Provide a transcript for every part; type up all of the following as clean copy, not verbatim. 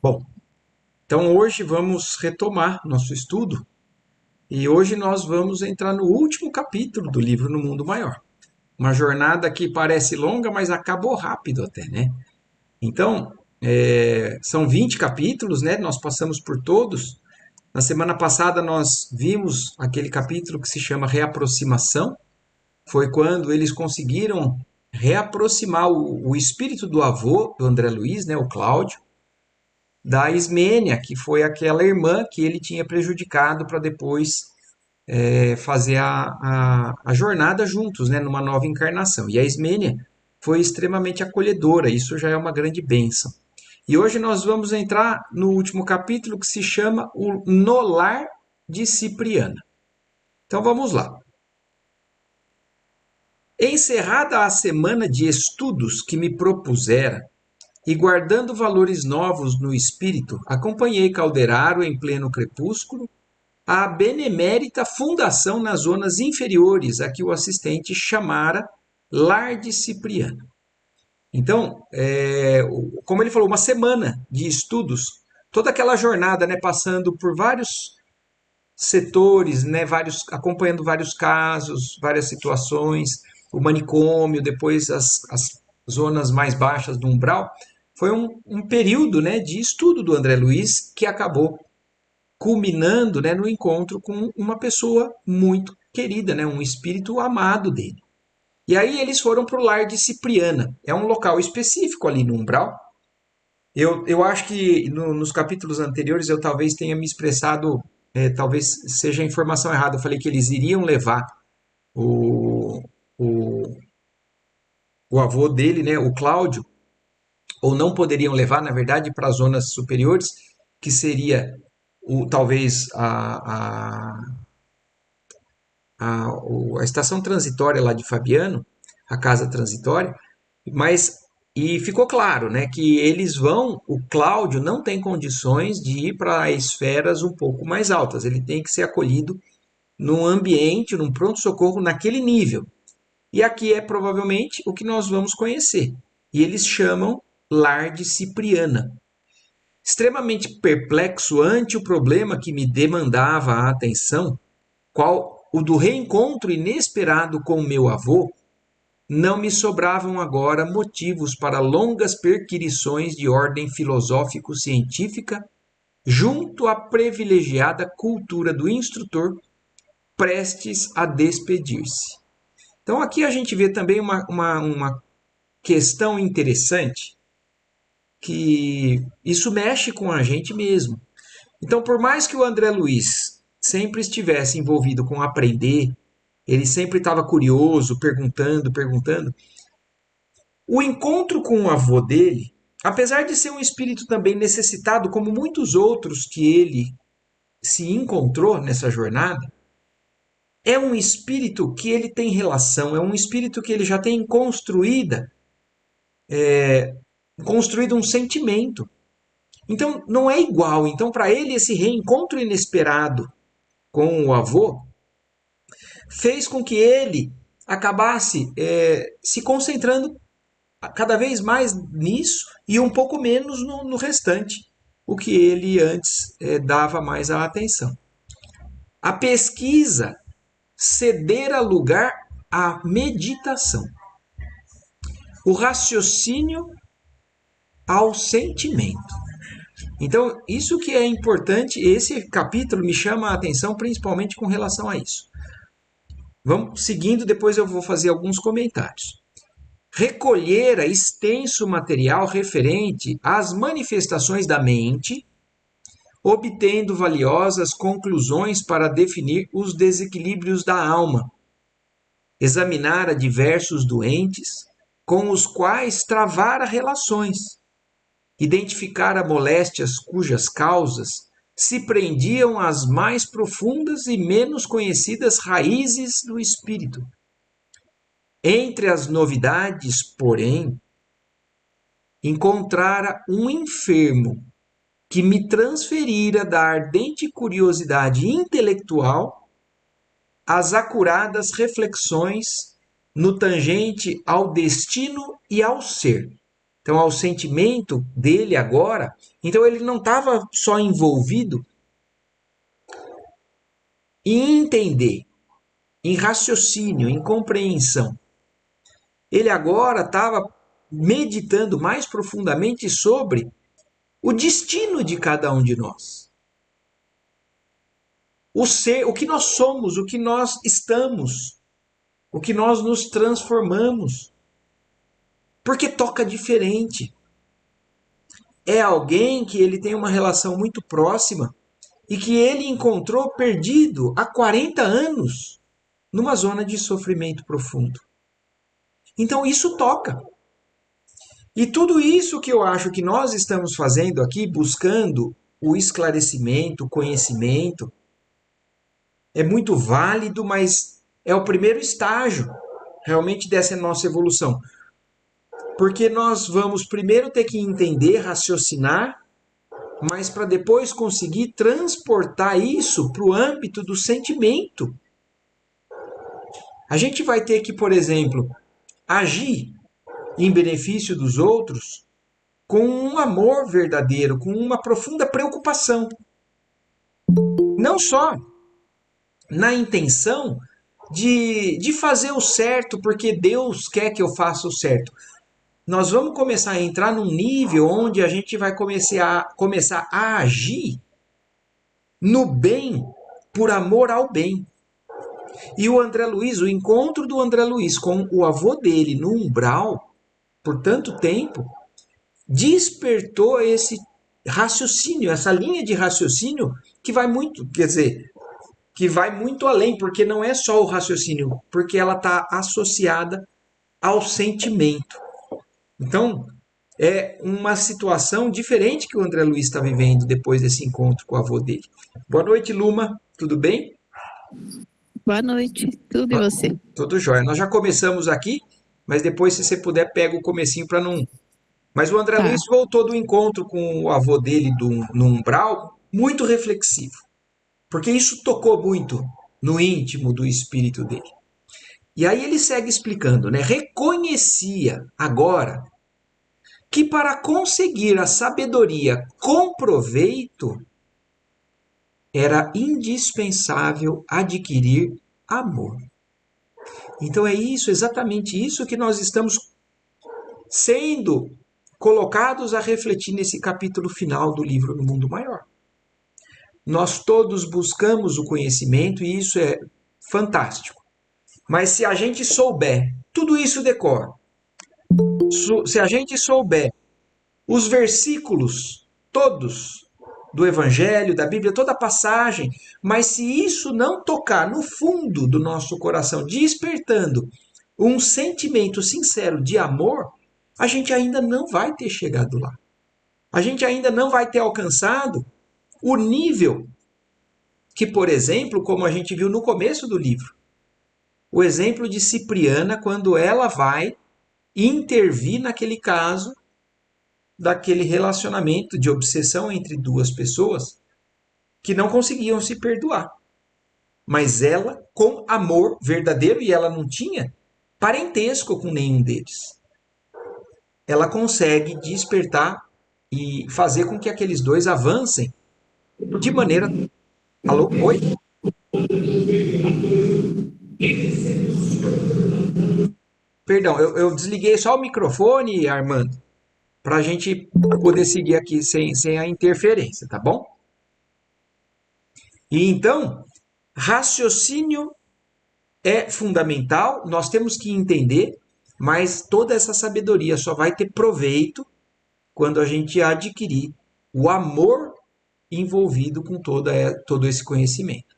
Bom, então hoje vamos retomar nosso estudo e hoje nós vamos entrar no último capítulo do livro No Mundo Maior. Uma jornada que parece longa, mas acabou rápido até, né? Então, são 20 capítulos, né? Nós passamos por todos. Na semana passada nós vimos aquele capítulo que se chama Reaproximação. Foi quando eles conseguiram reaproximar o espírito do avô do André Luiz, né? O Cláudio, da Ismênia, que foi aquela irmã que ele tinha prejudicado para depois fazer a jornada juntos, né, numa nova encarnação. E a Ismênia foi extremamente acolhedora, isso já é uma grande bênção. E hoje nós vamos entrar no último capítulo que se chama o No Lar de Cipriana. Então vamos lá. Encerrada a semana de estudos que me propusera, e guardando valores novos no espírito, acompanhei Calderaro em pleno crepúsculo à benemérita fundação nas zonas inferiores, a que o assistente chamara Lar de Cipriano. Então, como ele falou, uma semana de estudos, toda aquela jornada, né, passando por vários setores, né, acompanhando vários casos, várias situações, o manicômio, depois as zonas mais baixas do umbral, foi um período, né, de estudo do André Luiz que acabou culminando, né, no encontro com uma pessoa muito querida, né, um espírito amado dele. E aí eles foram para o lar de Cipriana. É um local específico ali no umbral. Eu acho que nos capítulos anteriores eu talvez tenha me expressado, talvez seja a informação errada. Eu falei que eles iriam levar o, o, o avô dele, né, o Cláudio, ou não poderiam levar, na verdade, para as zonas superiores, que seria talvez a estação transitória lá de Fabiano, a casa transitória, mas e ficou claro, né, que eles vão, o Cláudio não tem condições de ir para esferas um pouco mais altas, ele tem que ser acolhido num ambiente, num pronto-socorro naquele nível. E aqui é provavelmente o que nós vamos conhecer. E eles chamam Lar de Cipriana. Extremamente perplexo ante o problema que me demandava a atenção, qual o do reencontro inesperado com meu avô, não me sobravam agora motivos para longas perquirições de ordem filosófico-científica junto à privilegiada cultura do instrutor prestes a despedir-se. Então aqui a gente vê também uma questão interessante, que isso mexe com a gente mesmo. Então, por mais que o André Luiz sempre estivesse envolvido com aprender, ele sempre estava curioso, perguntando, perguntando. O encontro com o avô dele, apesar de ser um espírito também necessitado, como muitos outros que ele se encontrou nessa jornada, é um espírito que ele tem relação, é um espírito que ele já tem construído um sentimento. Então, não é igual. Então, para ele, esse reencontro inesperado com o avô fez com que ele acabasse se concentrando cada vez mais nisso e um pouco menos no restante, o que ele antes dava mais a atenção. A pesquisa cedera lugar à meditação, o raciocínio ao sentimento. Então, isso que é importante, esse capítulo me chama a atenção principalmente com relação a isso. Vamos seguindo, depois eu vou fazer alguns comentários. Recolhera extenso material referente às manifestações da mente, obtendo valiosas conclusões para definir os desequilíbrios da alma. Examinara diversos doentes com os quais travara relações, identificara moléstias cujas causas se prendiam às mais profundas e menos conhecidas raízes do espírito. Entre as novidades, porém, encontrara um enfermo que me transferira da ardente curiosidade intelectual às acuradas reflexões no tangente ao destino e ao ser. Então, ao sentimento dele agora, então ele não estava só envolvido em entender, em raciocínio, em compreensão. Ele agora estava meditando mais profundamente sobre o destino de cada um de nós. O ser, o que nós somos, o que nós estamos, o que nós nos transformamos. Porque toca diferente. É alguém que ele tem uma relação muito próxima e que ele encontrou perdido há 40 anos numa zona de sofrimento profundo. Então isso toca. E tudo isso que eu acho que nós estamos fazendo aqui, buscando o esclarecimento, o conhecimento, é muito válido, mas é o primeiro estágio realmente dessa nossa evolução. Porque nós vamos primeiro ter que entender, raciocinar, mas para depois conseguir transportar isso para o âmbito do sentimento. A gente vai ter que, por exemplo, agir em benefício dos outros com um amor verdadeiro, com uma profunda preocupação. Não só na intenção de fazer o certo porque Deus quer que eu faça o certo. Nós vamos começar a entrar num nível onde a gente vai começar a agir no bem por amor ao bem. E o André Luiz, o encontro do André Luiz com o avô dele no umbral, por tanto tempo, despertou esse raciocínio, essa linha de raciocínio que vai muito, quer dizer, que vai muito além, porque não é só o raciocínio, porque ela está associada ao sentimento. Então, é uma situação diferente que o André Luiz está vivendo depois desse encontro com o avô dele. Boa noite, Luma. Tudo bem? Boa noite, tudo e você? Tudo jóia. Nós já começamos aqui, mas depois, se você puder, pega o comecinho para não. Mas o André Luiz Tá. voltou do encontro com o avô dele no umbral muito reflexivo, porque isso tocou muito no íntimo do espírito dele. E aí ele segue explicando, né? Reconhecia agora que para conseguir a sabedoria com proveito era indispensável adquirir amor. Então é isso, exatamente isso que nós estamos sendo colocados a refletir nesse capítulo final do livro No Mundo Maior. Nós todos buscamos o conhecimento e isso é fantástico. Mas se a gente souber tudo isso decor, se a gente souber os versículos todos do Evangelho, da Bíblia, toda a passagem, mas se isso não tocar no fundo do nosso coração, despertando um sentimento sincero de amor, a gente ainda não vai ter chegado lá. A gente ainda não vai ter alcançado o nível que, por exemplo, como a gente viu no começo do livro, o exemplo de Cipriana, quando ela vai intervir naquele caso daquele relacionamento de obsessão entre duas pessoas que não conseguiam se perdoar. Mas ela, com amor verdadeiro, e ela não tinha parentesco com nenhum deles, ela consegue despertar e fazer com que aqueles dois avancem de maneira. Alô? Oi? Perdão, eu desliguei só o microfone, Armando, para a gente poder seguir aqui sem a interferência, tá bom? E então, raciocínio é fundamental, nós temos que entender, mas toda essa sabedoria só vai ter proveito quando a gente adquirir o amor envolvido com todo esse conhecimento.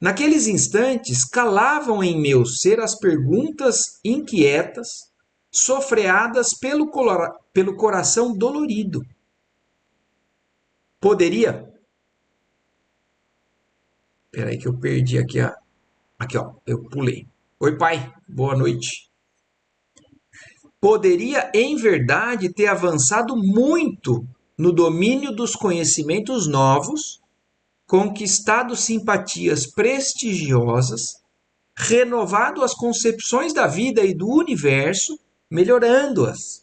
Naqueles instantes, calavam em meu ser as perguntas inquietas, sofreadas pelo coração dolorido. Poderia. Espera aí que eu perdi aqui a. Aqui, ó, eu pulei. Oi, pai, boa noite. Poderia, em verdade, ter avançado muito no domínio dos conhecimentos novos, conquistado simpatias prestigiosas, renovado as concepções da vida e do universo, melhorando-as.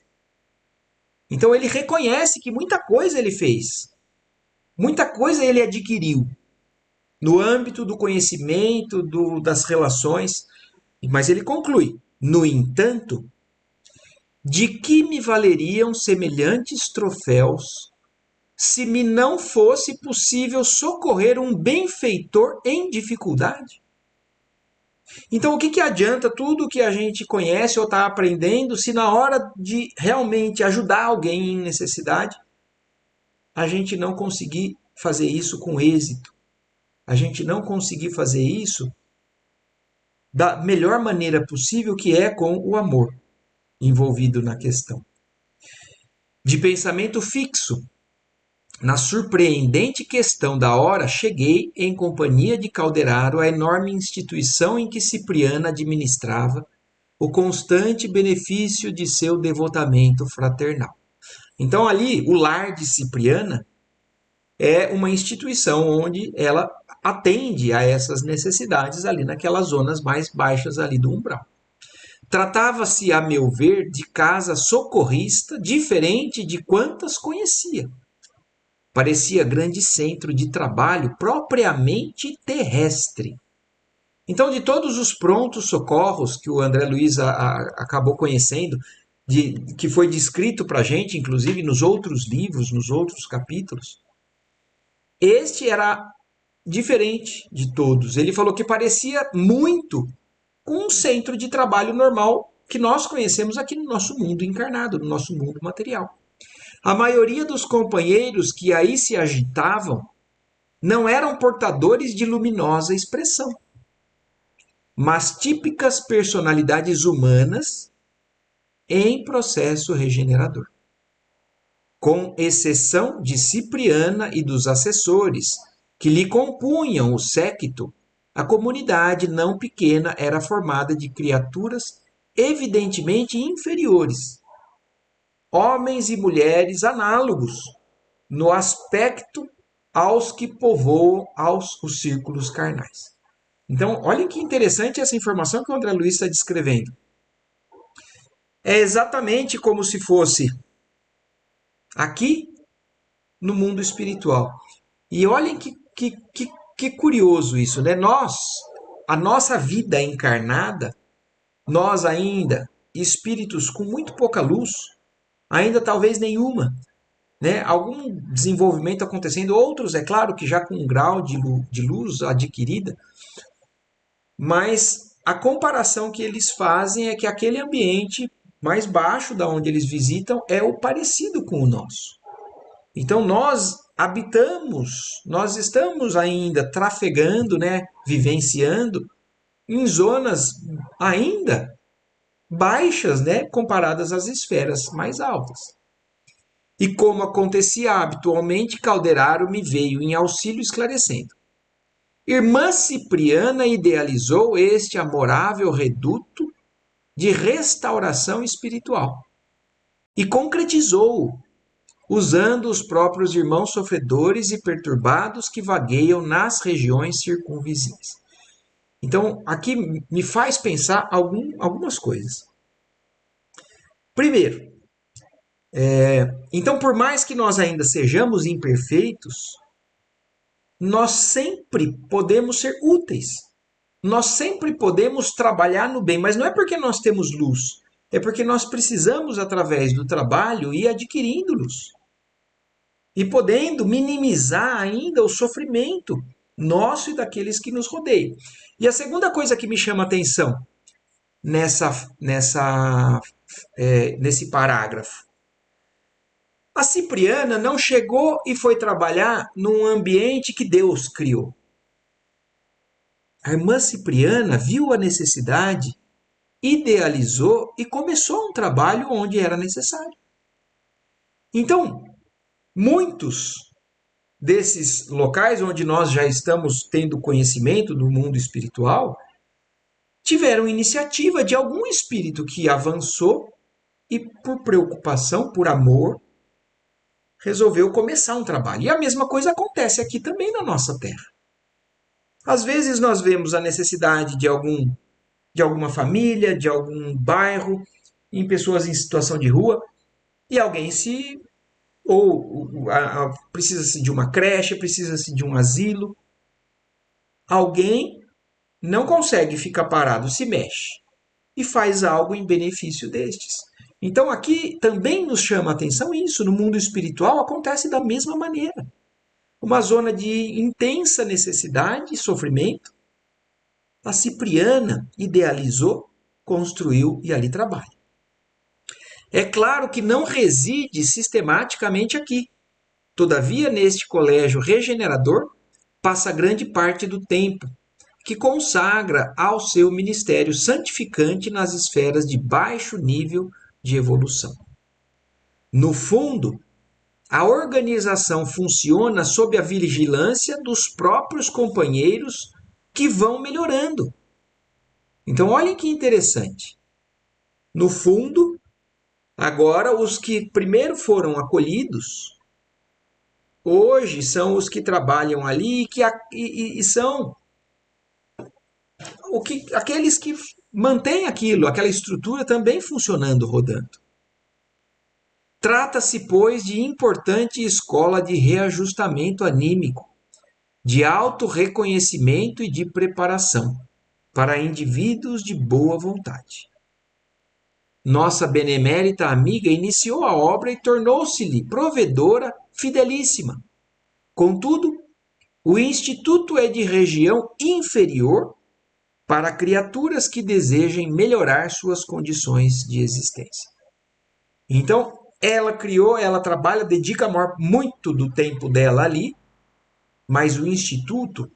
Então ele reconhece que muita coisa ele fez, muita coisa ele adquiriu no âmbito do conhecimento, das relações, mas ele conclui: no entanto, de que me valeriam semelhantes troféus se me não fosse possível socorrer um benfeitor em dificuldade? Então, o que, que adianta tudo que a gente conhece ou está aprendendo se na hora de realmente ajudar alguém em necessidade, a gente não conseguir fazer isso com êxito? A gente não conseguir fazer isso da melhor maneira possível, que é com o amor envolvido na questão. De pensamento fixo, na surpreendente questão da hora, cheguei, em companhia de Calderaro, à enorme instituição em que Cipriana administrava o constante benefício de seu devotamento fraternal. Então, ali, o lar de Cipriana é uma instituição onde ela atende a essas necessidades ali naquelas zonas mais baixas ali do umbral. Tratava-se, a meu ver, de casa socorrista diferente de quantas conhecia. Parecia grande centro de trabalho propriamente terrestre. Então, de todos os prontos socorros que o André Luiz acabou conhecendo, que foi descrito para a gente, inclusive nos outros livros, nos outros capítulos, este era diferente de todos. Ele falou que parecia muito com um centro de trabalho normal que nós conhecemos aqui no nosso mundo encarnado, no nosso mundo material. A maioria dos companheiros que aí se agitavam não eram portadores de luminosa expressão, mas típicas personalidades humanas em processo regenerador. Com exceção de Cipriana e dos assessores, que lhe compunham o séquito, a comunidade não pequena era formada de criaturas evidentemente inferiores, homens e mulheres análogos no aspecto aos que povoam os círculos carnais. Então, olhem que interessante essa informação que o André Luiz está descrevendo. É exatamente como se fosse aqui no mundo espiritual. E olhem que curioso isso, né? A nossa vida encarnada, nós ainda, espíritos com muito pouca luz, ainda talvez nenhuma, né? Algum desenvolvimento acontecendo, outros, é claro, que já com um grau de luz adquirida, mas a comparação que eles fazem é que aquele ambiente mais baixo da onde eles visitam é o parecido com o nosso. Então nós habitamos, nós estamos ainda trafegando, né, vivenciando em zonas ainda baixas, né, comparadas às esferas mais altas. E como acontecia habitualmente, Calderaro me veio em auxílio esclarecendo. Irmã Cipriana idealizou este amorável reduto de restauração espiritual e concretizou-o usando os próprios irmãos sofredores e perturbados que vagueiam nas regiões circunvizinhas. Então, aqui me faz pensar algumas coisas. Primeiro, então, por mais que nós ainda sejamos imperfeitos, nós sempre podemos ser úteis. Nós sempre podemos trabalhar no bem, mas não é porque nós temos luz, é porque nós precisamos, através do trabalho, ir adquirindo luz e podendo minimizar ainda o sofrimento nosso e daqueles que nos rodeiam. E a segunda coisa que me chama a atenção nesse parágrafo: a Cipriana não chegou e foi trabalhar num ambiente que Deus criou. A irmã Cipriana viu a necessidade, idealizou e começou um trabalho onde era necessário. Então, muitos desses locais onde nós já estamos tendo conhecimento do mundo espiritual tiveram iniciativa de algum espírito que avançou e, por preocupação, por amor, resolveu começar um trabalho. E a mesma coisa acontece aqui também na nossa Terra. Às vezes nós vemos a necessidade de alguma família, de algum bairro, em pessoas em situação de rua, e alguém se ou precisa-se de uma creche, precisa-se de um asilo. Alguém não consegue ficar parado, se mexe e faz algo em benefício destes. Então aqui também nos chama a atenção isso, no mundo espiritual acontece da mesma maneira. Uma zona de intensa necessidade e sofrimento, a Cipriana idealizou, construiu e ali trabalha. É claro que não reside sistematicamente aqui. Todavia, neste colégio regenerador, passa grande parte do tempo, que consagra ao seu ministério santificante nas esferas de baixo nível de evolução. No fundo, a organização funciona sob a vigilância dos próprios companheiros que vão melhorando. Então, olhem que interessante. No fundo, agora os que primeiro foram acolhidos, hoje são os que trabalham ali e são aqueles que mantêm aquilo, aquela estrutura também funcionando, rodando. Trata-se, pois, de importante escola de reajustamento anímico, de autorreconhecimento e de preparação para indivíduos de boa vontade. Nossa benemérita amiga iniciou a obra e tornou-se-lhe provedora fidelíssima. Contudo, o Instituto é de região inferior para criaturas que desejem melhorar suas condições de existência. Então, ela criou, ela trabalha, dedica muito do tempo dela ali, mas o Instituto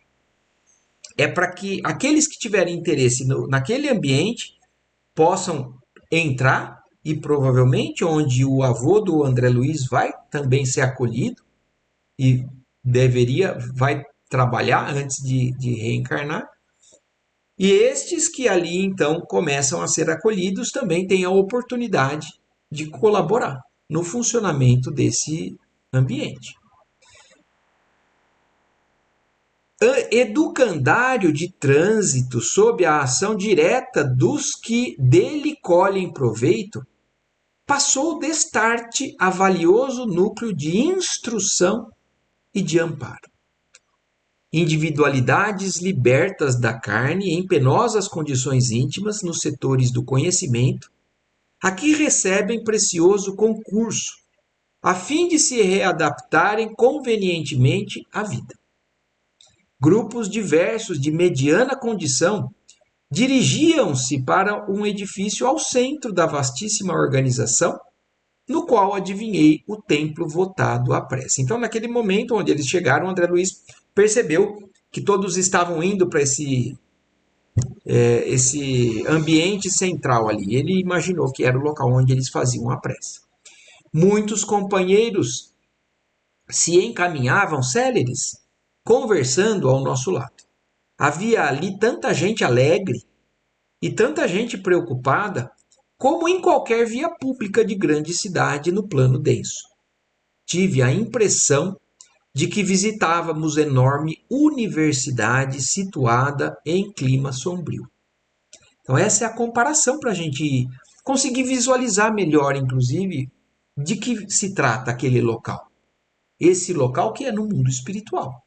é para que aqueles que tiverem interesse naquele ambiente possam entrar e provavelmente onde o avô do André Luiz vai também ser acolhido e vai trabalhar antes de reencarnar. E estes que ali então começam a ser acolhidos também têm a oportunidade de colaborar no funcionamento desse ambiente. Educandário de trânsito sob a ação direta dos que dele colhem proveito, passou destarte a valioso núcleo de instrução e de amparo. Individualidades libertas da carne em penosas condições íntimas nos setores do conhecimento, aqui recebem precioso concurso, a fim de se readaptarem convenientemente à vida. Grupos diversos de mediana condição dirigiam-se para um edifício ao centro da vastíssima organização, no qual adivinhei o templo votado à prece. Então, naquele momento onde eles chegaram, André Luiz percebeu que todos estavam indo para esse ambiente central ali. Ele imaginou que era o local onde eles faziam a prece. Muitos companheiros se encaminhavam céleres, conversando ao nosso lado. Havia ali tanta gente alegre e tanta gente preocupada, como em qualquer via pública de grande cidade no plano denso. Tive a impressão de que visitávamos enorme universidade situada em clima sombrio. Então, essa é a comparação para a gente conseguir visualizar melhor, inclusive, de que se trata aquele local. Esse local que é no mundo espiritual.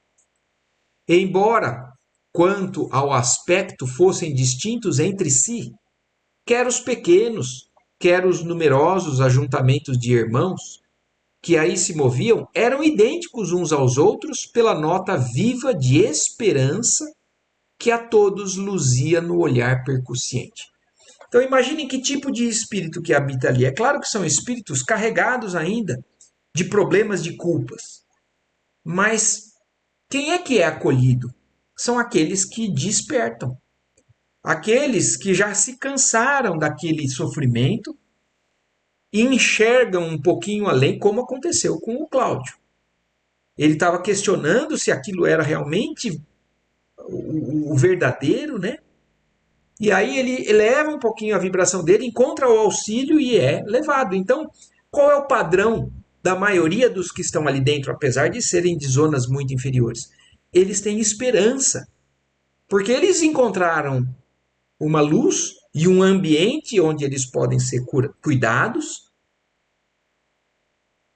Embora, quanto ao aspecto, fossem distintos entre si, quer os pequenos, quer os numerosos ajuntamentos de irmãos que aí se moviam, eram idênticos uns aos outros pela nota viva de esperança que a todos luzia no olhar percussiente. Então imaginem que tipo de espírito que habita ali. É claro que são espíritos carregados ainda de problemas de culpas. Mas quem é que é acolhido? São aqueles que despertam. Aqueles que já se cansaram daquele sofrimento e enxergam um pouquinho além, como aconteceu com o Cláudio. Ele estava questionando se aquilo era realmente o verdadeiro, né? E aí ele eleva um pouquinho a vibração dele, encontra o auxílio e é levado. Então, qual é o padrão da maioria dos que estão ali dentro, apesar de serem de zonas muito inferiores? Eles têm esperança, porque eles encontraram uma luz e um ambiente onde eles podem ser cuidados,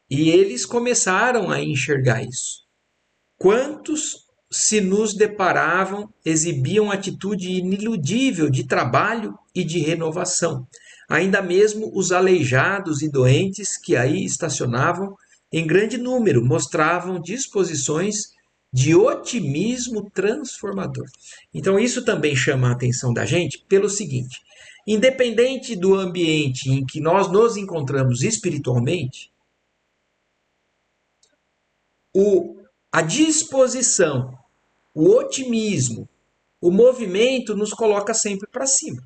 E eles começaram a enxergar isso. Quantos se nos deparavam, exibiam atitude iniludível de trabalho e de renovação. Ainda mesmo os aleijados e doentes que aí estacionavam em grande número mostravam disposições de otimismo transformador. Então, isso também chama a atenção da gente pelo seguinte: independente do ambiente em que nós nos encontramos espiritualmente, a disposição, o otimismo, o movimento nos coloca sempre para cima.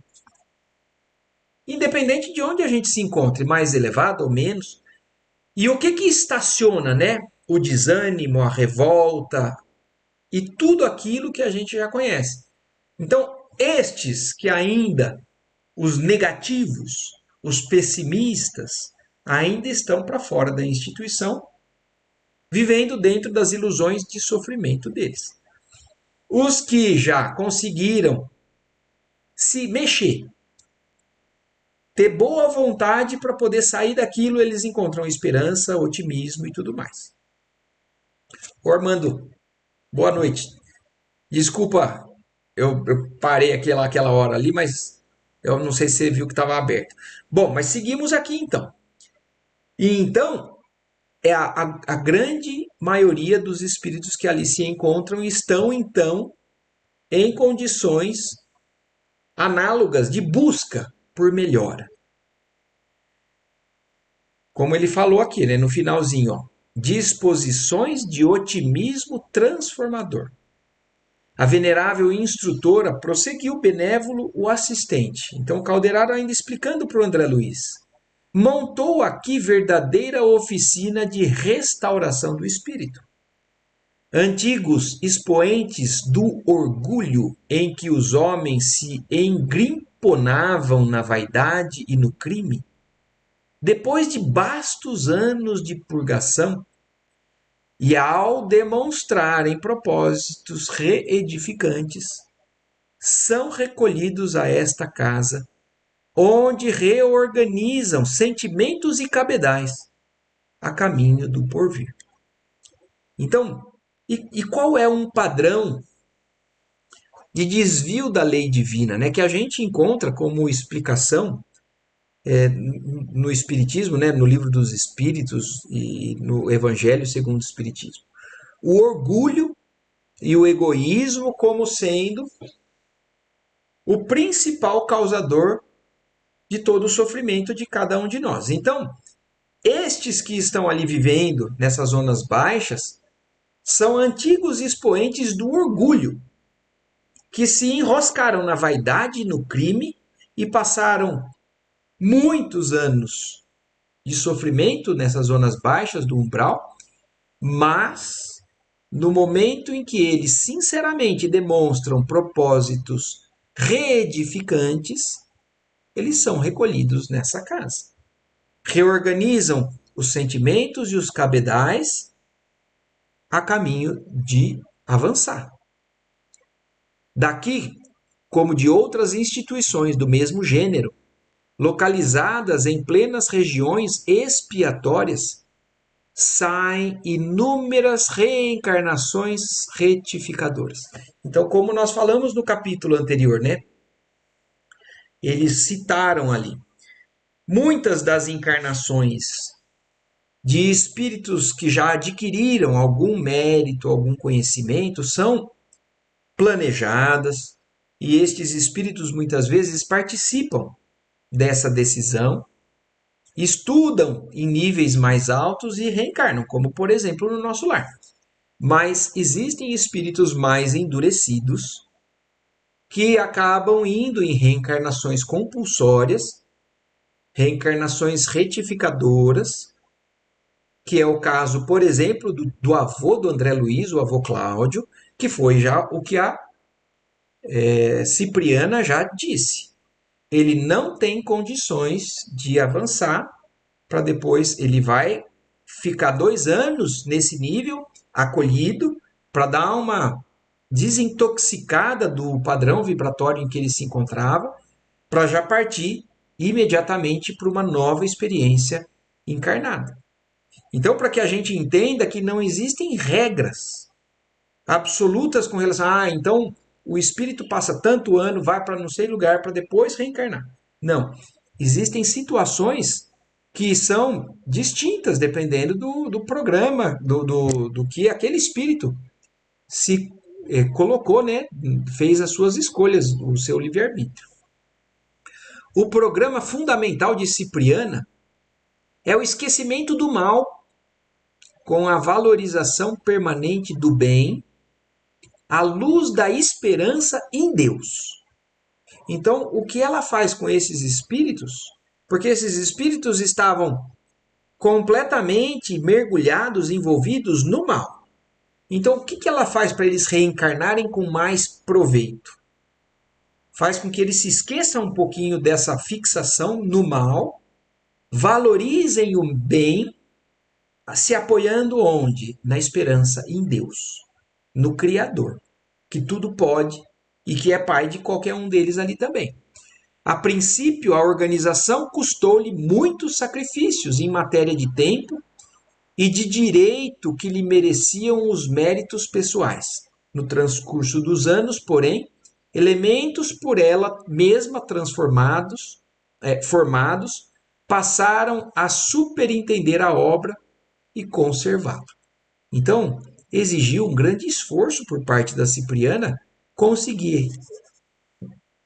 Independente de onde a gente se encontre, mais elevado ou menos. E o que estaciona, né? O desânimo, a revolta e tudo aquilo que a gente já conhece. Então, estes que ainda, os negativos, os pessimistas, ainda estão para fora da instituição, vivendo dentro das ilusões de sofrimento deles. Os que já conseguiram se mexer, ter boa vontade para poder sair daquilo, eles encontram esperança, otimismo e tudo mais. Ô Armando, boa noite. Desculpa, eu parei aquela hora ali, mas eu não sei se você viu que estava aberto. Bom, mas seguimos aqui então. E então, a grande maioria dos espíritos que ali se encontram estão então em condições análogas de busca por melhora. Como ele falou aqui, né, no finalzinho, ó, disposições de otimismo transformador. A venerável instrutora prosseguiu benévolo o assistente. Então, o Calderaro ainda explicando para o André Luiz. Montou aqui verdadeira oficina de restauração do espírito. Antigos expoentes do orgulho em que os homens se engrimponavam na vaidade e no crime, depois de bastos anos de purgação, e ao demonstrarem propósitos reedificantes, são recolhidos a esta casa, onde reorganizam sentimentos e cabedais a caminho do porvir. Então, e qual é um padrão de desvio da lei divina, né, que a gente encontra como explicação no Espiritismo, né, no Livro dos Espíritos e no Evangelho segundo o Espiritismo? O orgulho e o egoísmo como sendo o principal causador de todo o sofrimento de cada um de nós. Então, estes que estão ali vivendo nessas zonas baixas são antigos expoentes do orgulho, que se enroscaram na vaidade e no crime e passaram muitos anos de sofrimento nessas zonas baixas do umbral, mas no momento em que eles sinceramente demonstram propósitos reedificantes, eles são recolhidos nessa casa. Reorganizam os sentimentos e os cabedais a caminho de avançar. Daqui, como de outras instituições do mesmo gênero, localizadas em plenas regiões expiatórias, saem inúmeras reencarnações retificadoras. Então, como nós falamos no capítulo anterior, né? Eles citaram ali muitas das encarnações de espíritos que já adquiriram algum mérito, algum conhecimento, são planejadas, e estes espíritos muitas vezes participam dessa decisão, estudam em níveis mais altos e reencarnam, como por exemplo no nosso lar. Mas existem espíritos mais endurecidos que acabam indo em reencarnações compulsórias, reencarnações retificadoras, que é o caso, por exemplo, do avô do André Luiz, o avô Cláudio, que foi já o que a Cipriana já disse. Ele não tem condições de avançar para depois ele vai ficar 2 anos nesse nível, acolhido, para dar uma desintoxicada do padrão vibratório em que ele se encontrava, para já partir imediatamente para uma nova experiência encarnada. Então, para que a gente entenda que não existem regras absolutas com relação a, então o espírito passa tanto ano, vai para não sei lugar para depois reencarnar. Não. Existem situações que são distintas dependendo do programa, do que aquele espírito se colocou, né? Fez as suas escolhas, o seu livre-arbítrio. O programa fundamental de Cipriana é o esquecimento do mal com a valorização permanente do bem à luz da esperança em Deus. Então, o que ela faz com esses espíritos? Porque esses espíritos estavam completamente mergulhados, envolvidos no mal. Então, o que ela faz para eles reencarnarem com mais proveito? Faz com que eles se esqueçam um pouquinho dessa fixação no mal, valorizem o bem, se apoiando onde? Na esperança em Deus, no Criador, que tudo pode e que é pai de qualquer um deles ali também. A princípio, a organização custou-lhe muitos sacrifícios em matéria de tempo e de direito que lhe mereciam os méritos pessoais. No transcurso dos anos, porém, elementos por ela mesma formados, passaram a superintender a obra e conservá-la. Então, exigiu um grande esforço por parte da Cipriana conseguir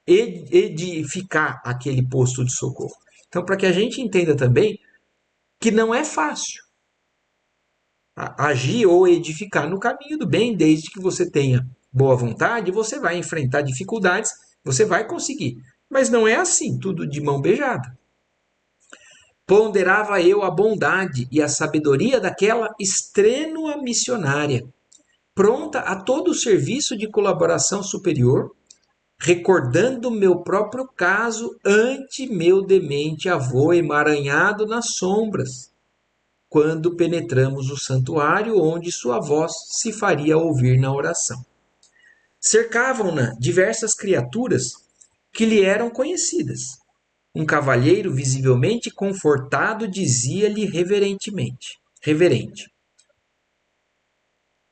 edificar aquele posto de socorro. Então, para que a gente entenda também que não é fácil agir ou edificar no caminho do bem, desde que você tenha boa vontade, você vai enfrentar dificuldades, você vai conseguir. Mas não é assim, tudo de mão beijada. Ponderava eu a bondade e a sabedoria daquela estrênua missionária, pronta a todo o serviço de colaboração superior, recordando meu próprio caso ante meu demente avô emaranhado nas sombras, quando penetramos o santuário onde sua voz se faria ouvir na oração. Cercavam-na diversas criaturas que lhe eram conhecidas. Um cavalheiro visivelmente confortado dizia-lhe reverente: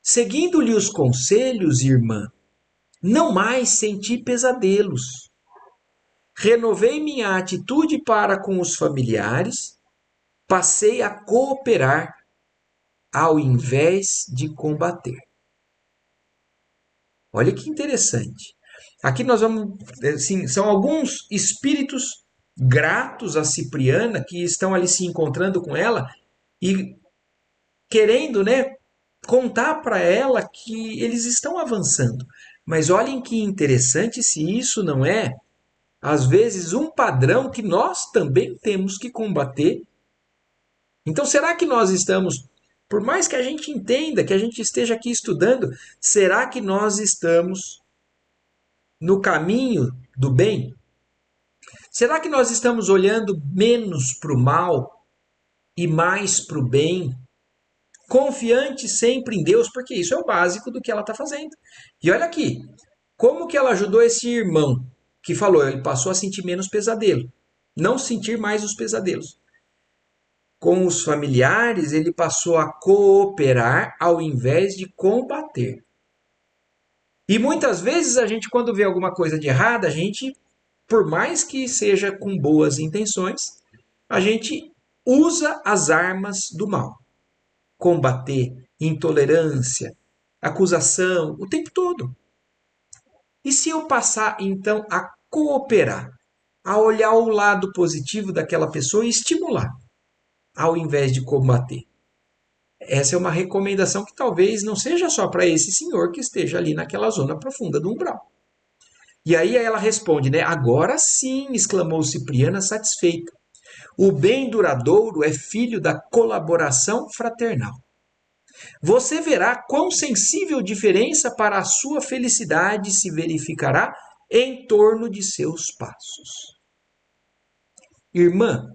Seguindo-lhe os conselhos, irmã, não mais senti pesadelos. Renovei minha atitude para com os familiares, passei a cooperar ao invés de combater. Olha que interessante. Aqui nós vamos, assim, são alguns espíritos gratos a Cipriana que estão ali se encontrando com ela e querendo, né, contar para ela que eles estão avançando. Mas olhem que interessante se isso não é, às vezes, um padrão que nós também temos que combater. Então, será que nós estamos, por mais que a gente entenda, que a gente esteja aqui estudando, será que nós estamos no caminho do bem? Será que nós estamos olhando menos para o mal e mais para o bem? Confiante sempre em Deus, porque isso é o básico do que ela está fazendo. E olha aqui, como que ela ajudou esse irmão que falou, ele passou a sentir menos pesadelo, não sentir mais os pesadelos. Com os familiares, ele passou a cooperar ao invés de combater. E muitas vezes a gente, quando vê alguma coisa de errada, a gente, por mais que seja com boas intenções, a gente usa as armas do mal. Combater, intolerância, acusação, o tempo todo. E se eu passar, então, a cooperar, a olhar o lado positivo daquela pessoa e estimular, ao invés de combater? Essa é uma recomendação que talvez não seja só para esse senhor que esteja ali naquela zona profunda do umbral. E aí ela responde, né? Agora sim, exclamou Cipriana satisfeita. O bem duradouro é filho da colaboração fraternal. Você verá quão sensível diferença para a sua felicidade se verificará em torno de seus passos. Irmã,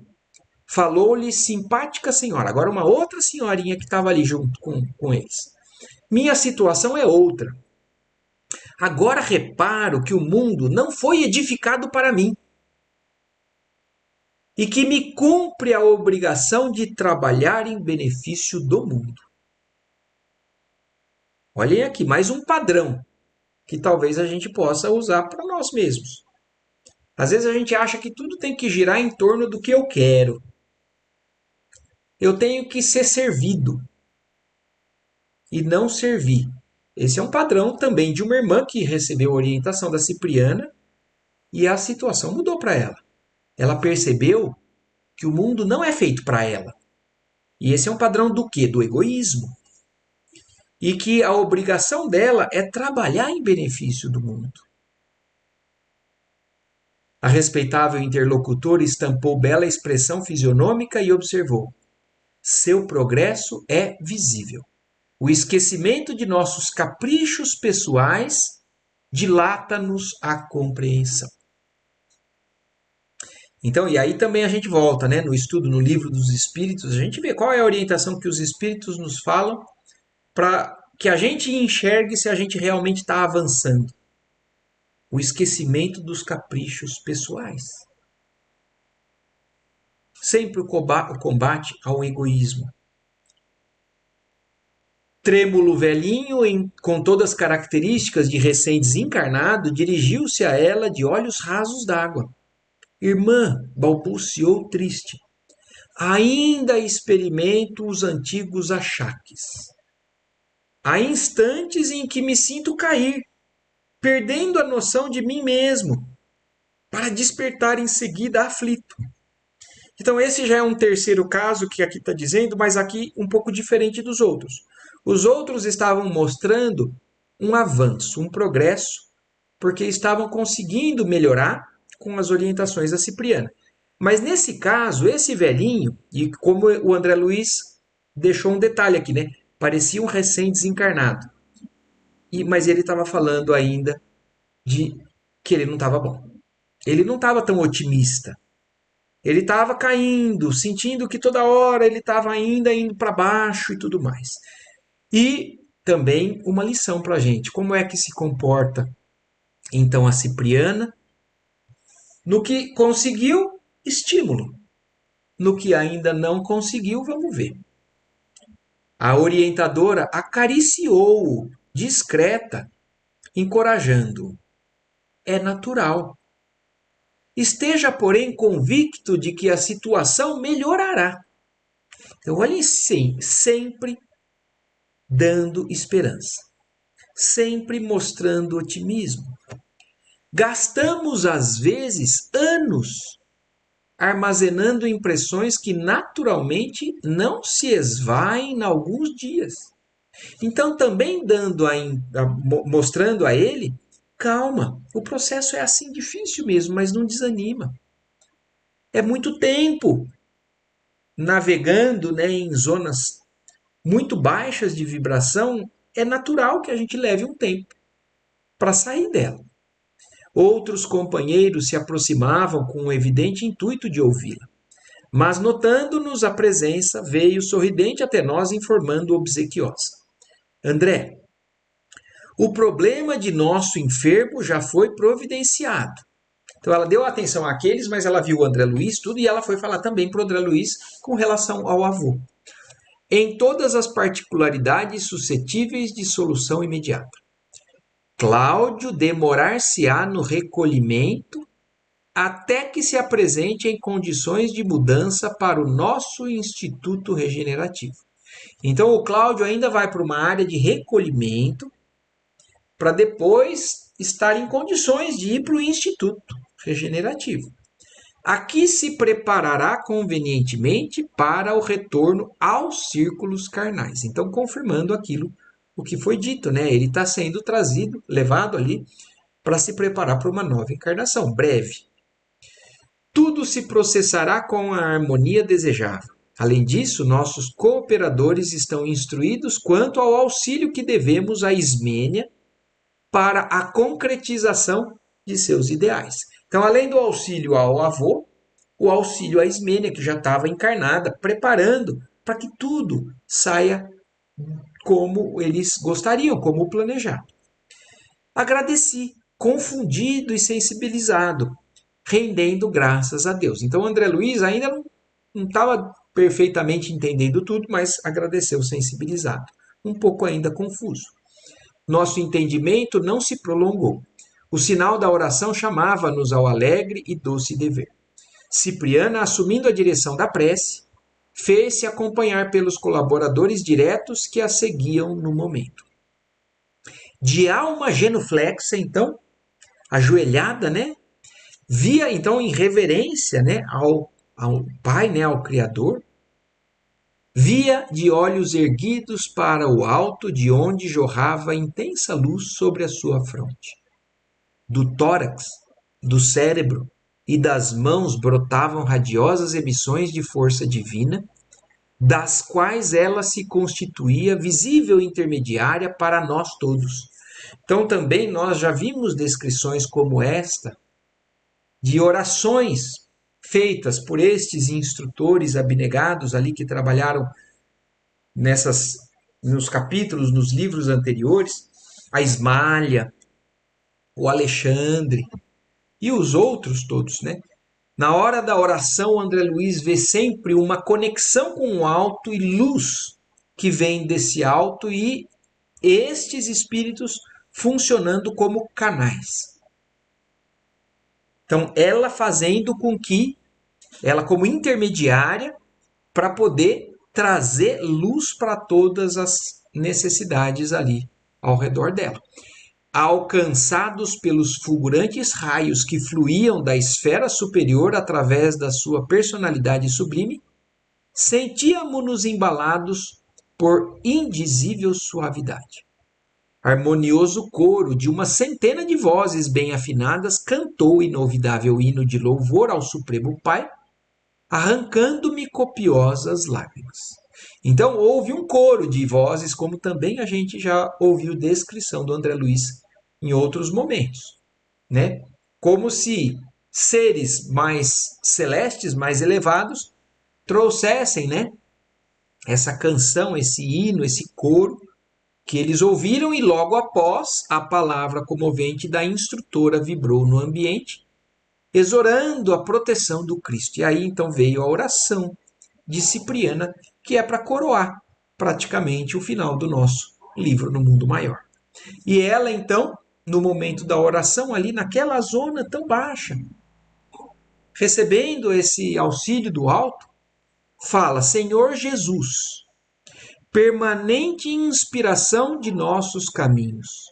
falou-lhe simpática senhora, agora uma outra senhorinha que estava ali junto com eles. Minha situação é outra. Agora reparo que o mundo não foi edificado para mim. e que me cumpre a obrigação de trabalhar em benefício do mundo. Olhem aqui, mais um padrão que talvez a gente possa usar para nós mesmos. Às vezes a gente acha que tudo tem que girar em torno do que eu quero. Eu tenho que ser servido e não servir. Esse é um padrão também de uma irmã que recebeu orientação da Cipriana e a situação mudou para ela. Ela percebeu que o mundo não é feito para ela. E esse é um padrão do quê? Do egoísmo. E que a obrigação dela é trabalhar em benefício do mundo. A respeitável interlocutora estampou bela expressão fisionômica e observou: seu progresso é visível. O esquecimento de nossos caprichos pessoais dilata-nos a compreensão. Então, e aí também a gente volta, né, no estudo no Livro dos Espíritos, a gente vê qual é a orientação que os espíritos nos falam para que a gente enxergue se a gente realmente está avançando. O esquecimento dos caprichos pessoais. Sempre o combate ao egoísmo. Trêmulo velhinho, com todas as características de recém-desencarnado, dirigiu-se a ela de olhos rasos d'água. Irmã, balbuciou triste, ainda experimento os antigos achaques. Há instantes em que me sinto cair, perdendo a noção de mim mesmo, para despertar em seguida aflito. Então, esse já é um terceiro caso que aqui está dizendo, mas aqui um pouco diferente dos outros. Os outros estavam mostrando um avanço, um progresso, porque estavam conseguindo melhorar com as orientações da Cipriana. Mas nesse caso, esse velhinho, e como o André Luiz deixou um detalhe aqui, né? Parecia um recém-desencarnado. Mas ele estava falando ainda de que ele não estava bom. Ele não estava tão otimista. Ele estava caindo, sentindo que toda hora ele estava ainda indo para baixo e tudo mais. E também uma lição para a gente. Como é que se comporta, então, a Cipriana? No que conseguiu, estímulo. No que ainda não conseguiu, vamos ver. A orientadora acariciou-o, discreta, encorajando-o. É natural. Esteja, porém, convicto de que a situação melhorará. Então, olhem sim, sempre dando esperança, sempre mostrando otimismo. Gastamos, às vezes, anos armazenando impressões que naturalmente não se esvaem em alguns dias. Então, também mostrando a ele, calma, o processo é assim difícil mesmo, mas não desanima. É muito tempo navegando, né, em zonas muito baixas de vibração, é natural que a gente leve um tempo para sair dela. Outros companheiros se aproximavam com um evidente intuito de ouvi-la, mas notando-nos a presença, veio sorridente até nós, informando obsequiosa: André, o problema de nosso enfermo já foi providenciado. Então ela deu atenção àqueles, mas ela viu o André Luiz, tudo, e ela foi falar também para o André Luiz com relação ao avô. Em todas as particularidades suscetíveis de solução imediata. Cláudio demorar-se-á no recolhimento até que se apresente em condições de mudança para o nosso Instituto Regenerativo. Então o Cláudio ainda vai para uma área de recolhimento para depois estar em condições de ir para o Instituto Regenerativo. Aqui se preparará convenientemente para o retorno aos círculos carnais. Então, confirmando aquilo o que foi dito, né? Ele está sendo trazido, levado ali para se preparar para uma nova encarnação, breve. Tudo se processará com a harmonia desejável. Além disso, nossos cooperadores estão instruídos quanto ao auxílio que devemos à Ismênia para a concretização de seus ideais. Então, além do auxílio ao avô, o auxílio à Ismênia, que já estava encarnada, preparando para que tudo saia como eles gostariam, como planejado. Agradeci, confundido e sensibilizado, rendendo graças a Deus. Então, André Luiz ainda não estava perfeitamente entendendo tudo, mas agradeceu sensibilizado. Um pouco ainda confuso. Nosso entendimento não se prolongou. O sinal da oração chamava-nos ao alegre e doce dever. Cipriana, assumindo a direção da prece, fez-se acompanhar pelos colaboradores diretos que a seguiam no momento. De alma genuflexa, então, ajoelhada, né? Via, então, em reverência, né, ao Pai, né, ao Criador, via de olhos erguidos para o alto, de onde jorrava intensa luz sobre a sua fronte. Do tórax, do cérebro e das mãos brotavam radiosas emissões de força divina, das quais ela se constituía visível intermediária para nós todos. Então, também nós já vimos descrições como esta de orações feitas por estes instrutores abnegados ali que trabalharam nos capítulos, nos livros anteriores, a Ismália, o Alexandre e os outros todos, né? Na hora da oração, André Luiz vê sempre uma conexão com o alto e luz que vem desse alto e estes espíritos funcionando como canais. Então, ela fazendo com que, ela como intermediária, para poder trazer luz para todas as necessidades ali ao redor dela. Alcançados pelos fulgurantes raios que fluíam da esfera superior através da sua personalidade sublime, sentíamos-nos embalados por indizível suavidade. Harmonioso coro de uma centena de vozes bem afinadas cantou o inovidável hino de louvor ao Supremo Pai, arrancando-me copiosas lágrimas. Então houve um coro de vozes, como também a gente já ouviu descrição do André Luiz em outros momentos, né? Como se seres mais celestes, mais elevados, trouxessem, né, essa canção, esse hino, esse coro que eles ouviram e logo após a palavra comovente da instrutora vibrou no ambiente, exorando a proteção do Cristo. E aí então veio a oração de Cipriana, que é para coroar praticamente o final do nosso livro No Mundo Maior. E ela então, no momento da oração, ali naquela zona tão baixa, recebendo esse auxílio do alto, fala: Senhor Jesus, permanente inspiração de nossos caminhos,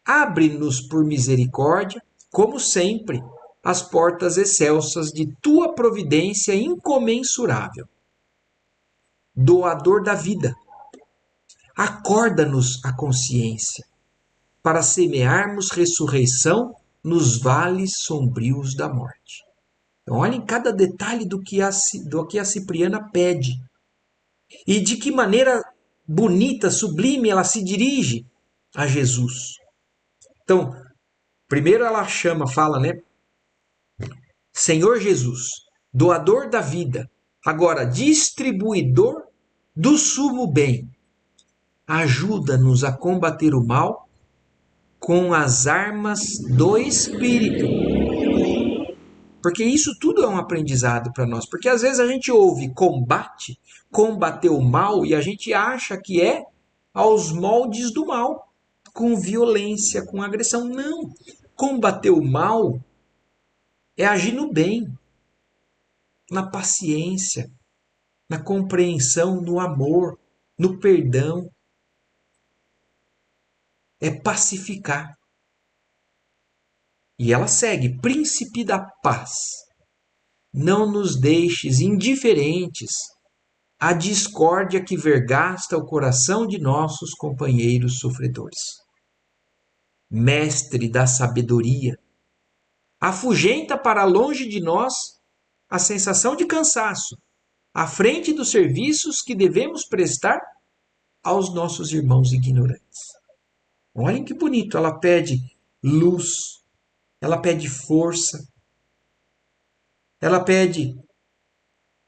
abre-nos por misericórdia, como sempre, as portas excelsas de tua providência incomensurável. Doador da vida, acorda-nos a consciência, para semearmos ressurreição nos vales sombrios da morte. Então, olhem cada detalhe do que a Cipriana pede. E de que maneira bonita, sublime ela se dirige a Jesus. Então, primeiro ela fala, né? Senhor Jesus, doador da vida, agora distribuidor do sumo bem, ajuda-nos a combater o mal com as armas do Espírito. Porque isso tudo é um aprendizado para nós. Porque às vezes a gente ouve combate, combater o mal, e a gente acha que é aos moldes do mal, com violência, com agressão. Não. Combater o mal é agir no bem, na paciência, na compreensão, no amor, no perdão. É pacificar. E ela segue: Príncipe da paz, não nos deixes indiferentes à discórdia que vergasta o coração de nossos companheiros sofredores. Mestre da sabedoria, afugenta para longe de nós a sensação de cansaço, à frente dos serviços que devemos prestar aos nossos irmãos ignorantes. Olhem que bonito, ela pede luz, ela pede força, ela pede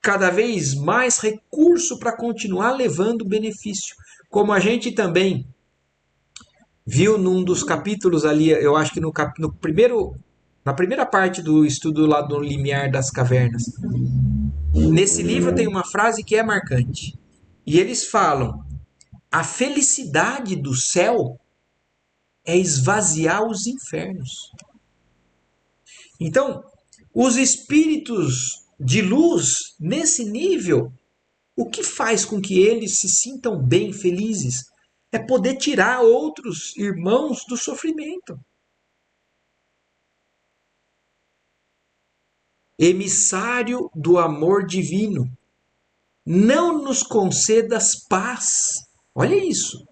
cada vez mais recurso para continuar levando benefício. Como a gente também viu num dos capítulos ali, eu acho que no primeiro, na primeira parte do estudo lá do Limiar das Cavernas. Nesse livro tem uma frase que é marcante. E eles falam: a felicidade do céu é esvaziar os infernos. Então, os espíritos de luz, nesse nível, o que faz com que eles se sintam bem, felizes, é poder tirar outros irmãos do sofrimento. Emissário do amor divino, não nos concedas paz. Olha isso.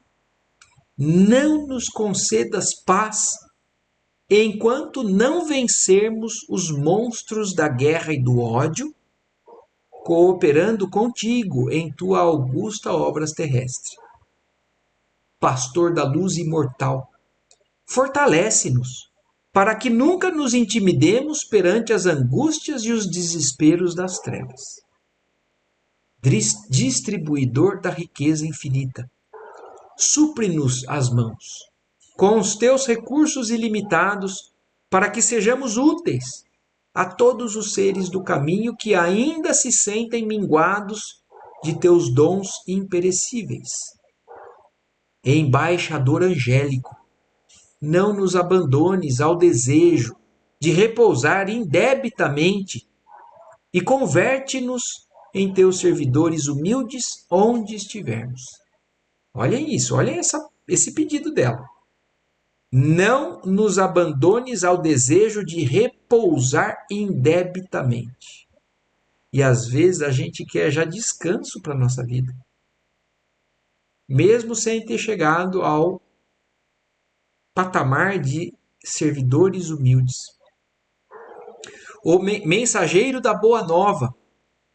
Não nos concedas paz enquanto não vencermos os monstros da guerra e do ódio, cooperando contigo em tua augusta obra terrestre. Pastor da luz imortal, fortalece-nos, para que nunca nos intimidemos perante as angústias e os desesperos das trevas. Distribuidor da riqueza infinita, supre-nos as mãos, com os teus recursos ilimitados, para que sejamos úteis a todos os seres do caminho que ainda se sentem minguados de teus dons imperecíveis. Embaixador angélico, não nos abandones ao desejo de repousar indebitamente e converte-nos em teus servidores humildes onde estivermos. Olhem isso, olhem esse pedido dela. Não nos abandones ao desejo de repousar indebitamente. E às vezes a gente quer já descanso para a nossa vida, mesmo sem ter chegado ao patamar de servidores humildes. O mensageiro da boa nova,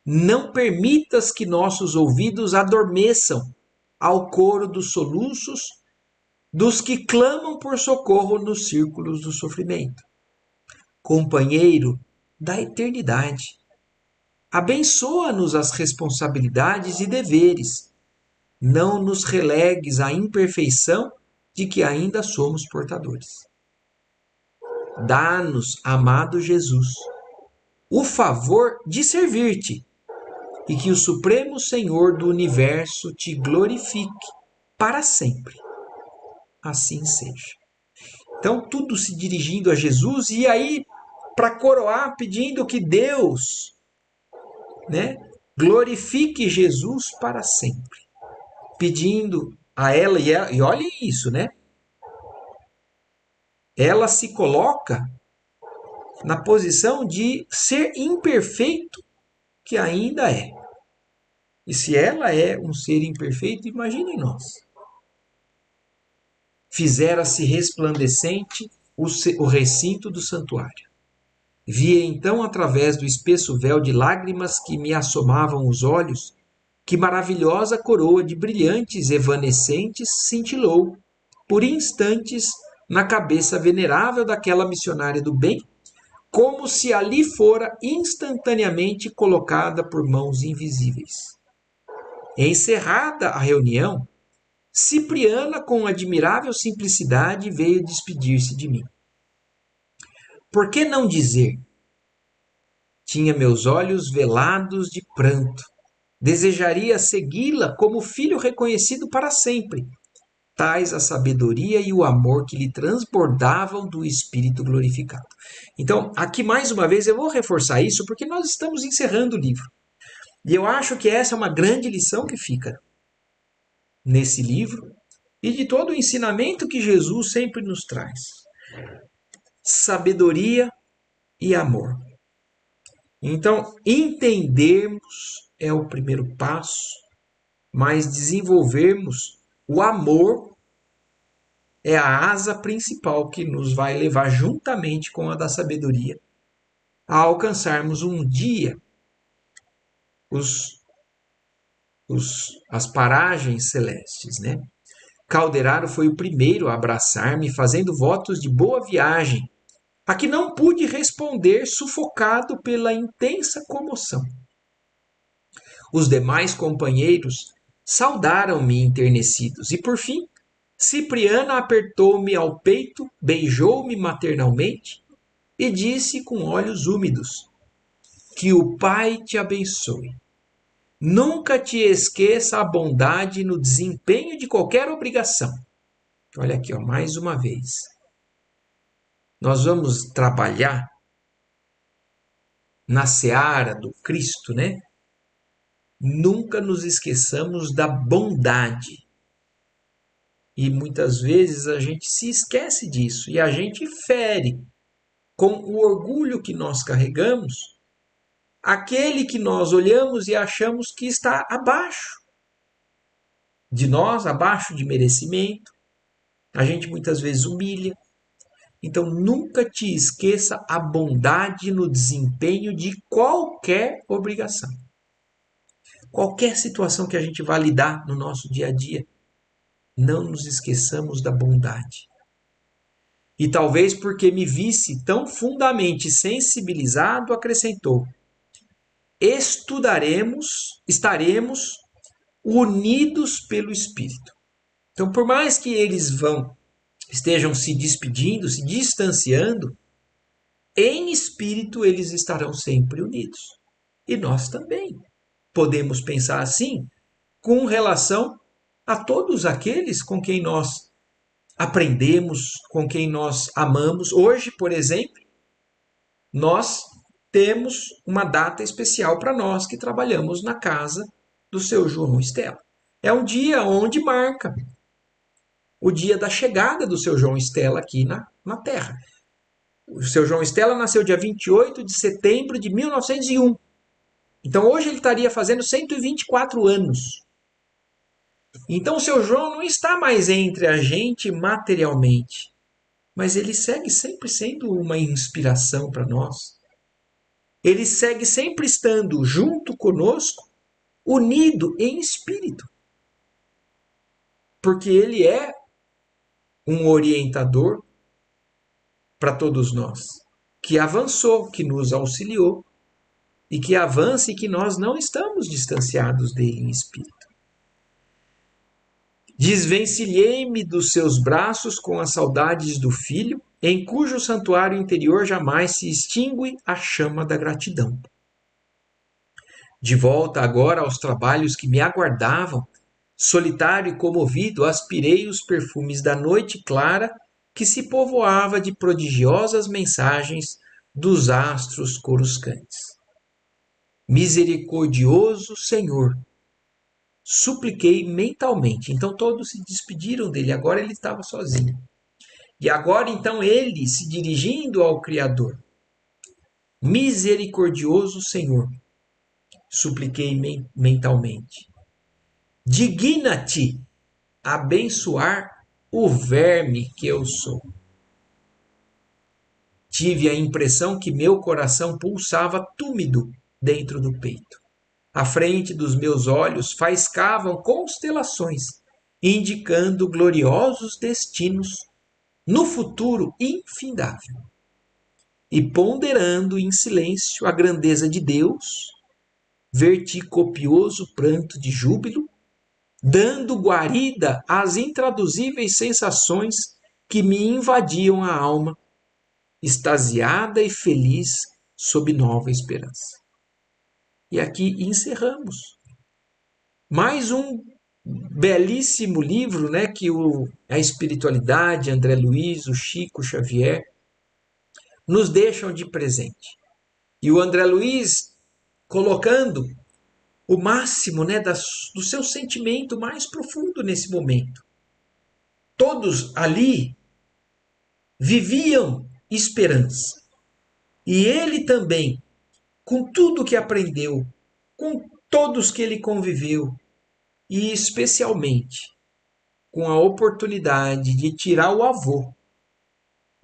não permitas que nossos ouvidos adormeçam ao coro dos soluços dos que clamam por socorro nos círculos do sofrimento. Companheiro da eternidade, abençoa-nos as responsabilidades e deveres. Não nos relegues à imperfeição de que ainda somos portadores. Dá-nos, amado Jesus, o favor de servir-te e que o Supremo Senhor do Universo te glorifique para sempre. Assim seja. Então, tudo se dirigindo a Jesus, e aí, para coroar, pedindo que Deus, glorifique Jesus para sempre. Pedindo a ela, e olhem isso, ela se coloca na posição de ser imperfeito que ainda é. E se ela é um ser imperfeito, imaginem nós. Fizera-se resplandecente o recinto do santuário. Via então, através do espesso véu de lágrimas que me assomavam os olhos, que maravilhosa coroa de brilhantes evanescentes cintilou, por instantes, na cabeça venerável daquela missionária do bem, como se ali fora instantaneamente colocada por mãos invisíveis. Encerrada a reunião, Cipriana, com admirável simplicidade, veio despedir-se de mim. Por que não dizer? Tinha meus olhos velados de pranto. Desejaria segui-la como filho reconhecido para sempre. Tais a sabedoria e o amor que lhe transbordavam do Espírito glorificado. Então, aqui mais uma vez eu vou reforçar isso porque nós estamos encerrando o livro. E eu acho que essa é uma grande lição que fica nesse livro e de todo o ensinamento que Jesus sempre nos traz. Sabedoria e amor. Então, entendermos é o primeiro passo, mas desenvolvermos o amor é a asa principal que nos vai levar, juntamente com a da sabedoria, a alcançarmos um dia as paragens celestes, Calderaro foi o primeiro a abraçar-me, fazendo votos de boa viagem, a que não pude responder, sufocado pela intensa comoção. Os demais companheiros saudaram-me enternecidos, e por fim, Cipriana apertou-me ao peito, beijou-me maternalmente e disse com olhos úmidos: que o Pai te abençoe. Nunca te esqueça a bondade no desempenho de qualquer obrigação. Olha aqui, ó, mais uma vez. Nós vamos trabalhar na seara do Cristo, né? Nunca nos esqueçamos da bondade. E muitas vezes a gente se esquece disso e a gente fere com o orgulho que nós carregamos aquele que nós olhamos e achamos que está abaixo de nós, abaixo de merecimento. A gente muitas vezes humilha. Então nunca te esqueça a bondade no desempenho de qualquer obrigação. Qualquer situação que a gente vá lidar no nosso dia a dia, não nos esqueçamos da bondade. E talvez porque me visse tão fundamente sensibilizado, acrescentou: estaremos unidos pelo Espírito. Então, por mais que eles estejam se despedindo, se distanciando, em espírito eles estarão sempre unidos. E nós também podemos pensar assim com relação a todos aqueles com quem nós aprendemos, com quem nós amamos. Hoje, por exemplo, nós temos uma data especial para nós que trabalhamos na casa do seu João Estela. É um dia onde marca o dia da chegada do seu João Estela aqui na Terra. O seu João Estela nasceu dia 28 de setembro de 1901. Então hoje ele estaria fazendo 124 anos. Então o seu João não está mais entre a gente materialmente, mas ele segue sempre sendo uma inspiração para nós. Ele segue sempre estando junto conosco, unido em espírito. Porque ele é um orientador para todos nós, que avançou, que nos auxiliou, e que avança e que nós não estamos distanciados dele em espírito. Desvencilhei-me dos seus braços com as saudades do filho, em cujo santuário interior jamais se extingue a chama da gratidão. De volta agora aos trabalhos que me aguardavam, solitário e comovido, aspirei os perfumes da noite clara que se povoava de prodigiosas mensagens dos astros coruscantes. Misericordioso Senhor, supliquei mentalmente. Então todos se despediram dele, agora ele estava sozinho. E agora então ele se dirigindo ao Criador. Misericordioso Senhor, supliquei mentalmente. Digna-te abençoar o verme que eu sou. Tive a impressão que meu coração pulsava túmido dentro do peito. À frente dos meus olhos faiscavam constelações, indicando gloriosos destinos no futuro infindável. E ponderando em silêncio a grandeza de Deus, verti copioso pranto de júbilo, dando guarida às intraduzíveis sensações que me invadiam a alma, extasiada e feliz sob nova esperança. E aqui encerramos mais um belíssimo livro, né, que a espiritualidade, André Luiz, o Chico Xavier nos deixam de presente. E o André Luiz colocando o máximo, né, do seu sentimento mais profundo nesse momento. Todos ali viviam esperança. E ele também, com tudo que aprendeu, com todos que ele conviveu, e especialmente com a oportunidade de tirar o avô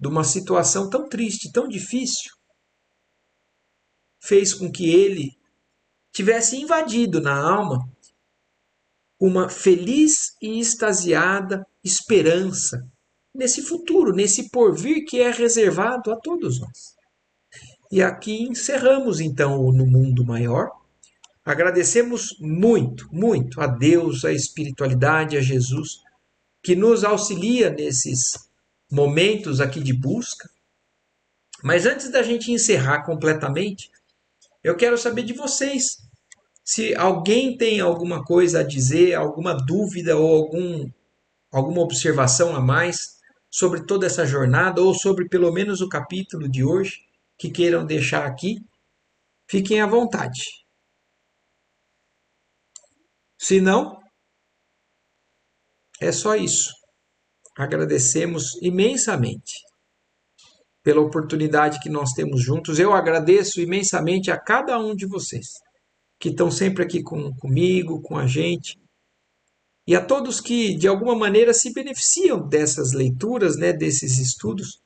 de uma situação tão triste, tão difícil, fez com que ele tivesse invadido na alma uma feliz e extasiada esperança nesse futuro, nesse porvir que é reservado a todos nós. E aqui encerramos então o No Mundo Maior. Agradecemos muito, muito a Deus, a espiritualidade, a Jesus, que nos auxilia nesses momentos aqui de busca. Mas antes da gente encerrar completamente, eu quero saber de vocês. Se alguém tem alguma coisa a dizer, alguma dúvida ou alguma observação a mais sobre toda essa jornada ou sobre pelo menos o capítulo de hoje que queiram deixar aqui, fiquem à vontade. Se não, é só isso. Agradecemos imensamente pela oportunidade que nós temos juntos. Eu agradeço imensamente a cada um de vocês que estão sempre aqui comigo, com a gente, e a todos que de alguma maneira se beneficiam dessas leituras, né, desses estudos,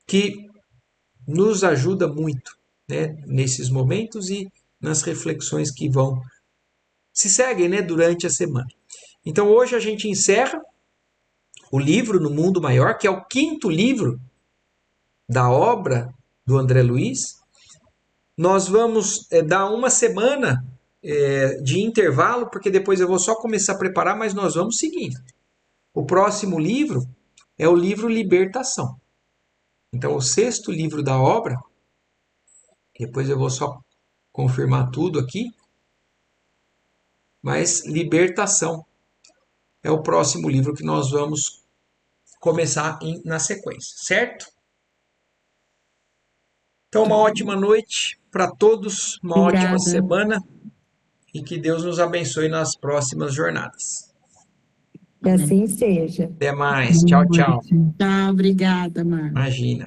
que nos ajuda muito, né, nesses momentos e nas reflexões que vão se seguem, né, durante a semana. Então hoje a gente encerra o livro No Mundo Maior, que é o quinto livro da obra do André Luiz. Nós vamos dar uma semana de intervalo, porque depois eu vou só começar a preparar, mas nós vamos seguindo. O próximo livro é o livro Libertação. Então, o sexto livro da obra, depois eu vou só confirmar tudo aqui, mas Libertação é o próximo livro que nós vamos começar na sequência, certo? Então, uma ótima noite para todos, uma ótima Obrigada. semana e que Deus nos abençoe nas próximas jornadas. Que assim seja. Até mais. Tchau, tchau. Tá, obrigada, Marcos. Imagina.